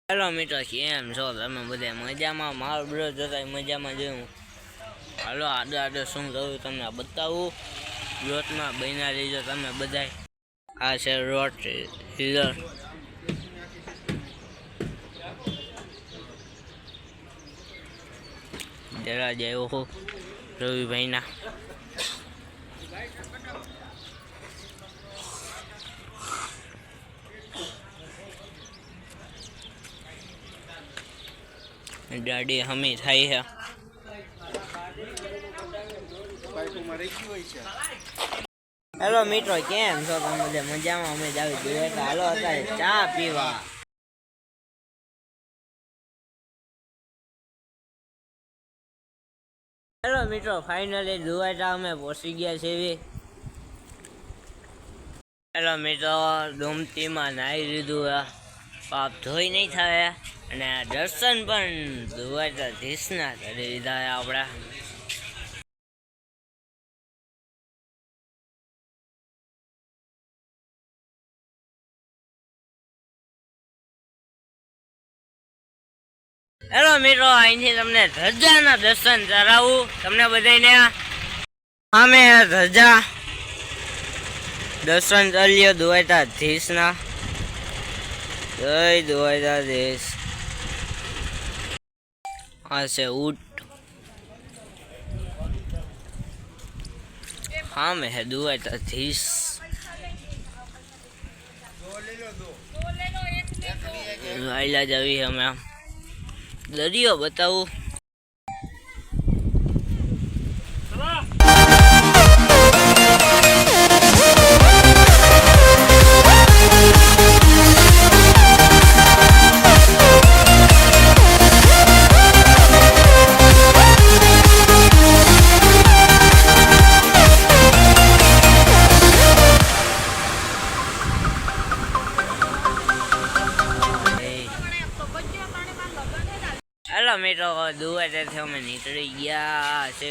Hello મિત્રો, કેમ છો તમે બધા મજામાં? મારો બ્રો જોતા મજામાં જોયું. હાલો આડે શું થયું તમને બતાવું. રોટમાં બન્યા રહીજો તમે બધા. આ છે રોટ હિલર. જરા જેવો રવિભાઈના ગાડી હમી થાય છે. હેલો મિત્રો, કેમ છો તમે બધા મજામાં? અમે જ આવી જોઈએ તો હાલો અત્યારે ચા પીવા. હેલો મિત્રો, ફાઇનલી દુવાટા અમે પહોંચી ગયા છીએ. હેલો મિત્રો, ડોમતીમાં નાહી લીધું, પાપ ધોઈ નહીં થાય અને દર્શન પણ દુવાટા ધીસના કરી લીધા આપણા. હેલો મિત્રો, અહીંથી તમને ધજાના દર્શન કરાવું તમને બધાને. અમે ધજા દર્શન ચાલ્યો દુવાટા ધીસના. જય દુવાટા ધીસ. આ છે ઊંટ. હા મેં હે દુવાટા ધીસ. આયલા જવી અમે દરિયો બતાવું. હેલો મિત્રો, દુવાટાથી અમે નીકળી ગયા છે.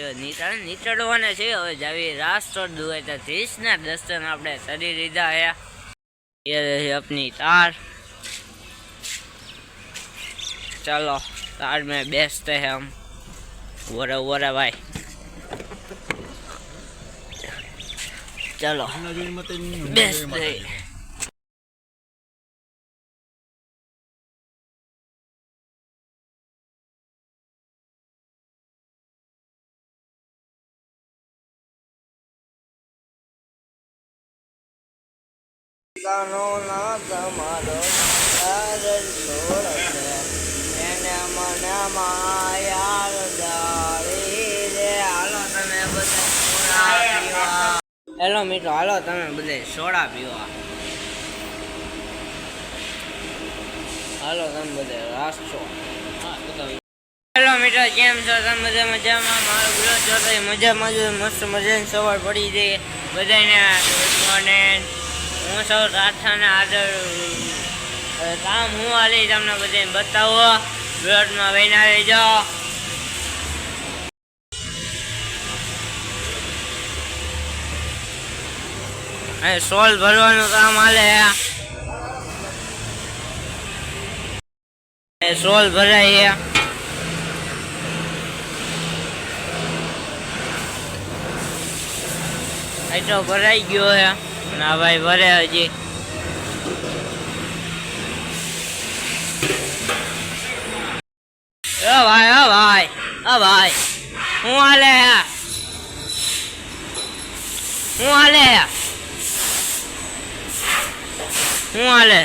નીકળવાના છે. હવે જાવી રાષ્ટ્ર દુવાટા ધીસના દર્શન આપણે કરી લીધા છે. ये रही अपनी तार. चलो तार में बेचते हैं हम. वोरा वोरा भाई, चलो बेचते. ના તમારો એને મને માયાર દાળી રે. હાલો તમે બધા સોડા પીવા. હેલો મિત્રો, હાલો તમે બધા સોડા પીવા. હાલો તમે બધા રાસ્તો. હેલો મિત્રો, કેમ છો તમે બધા મજામાં? મારો બ્લોગ જોતો મજામાં જ મસ્ત મજાની સવાર પડી જાય બધાને. Good morning. હું સૌ રાઠાના આદર કામ હું હાલી તમને બધાને બતાવો. બ્લોગમાં વહીને આવી જાઓ. અહીં સોલ ભરવાનું કામ હાલે. સોલ ભરાય. એટલો ભરાઈ ગયો હે ના ભાઈ, ભરે હજી. ભાઈ ભાઈ ભાઈ હું હાલે હું હાલે હું હાલે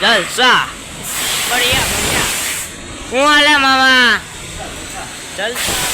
જલસા બઢિયા બઢિયા. હું હાલે મામા? જલસા.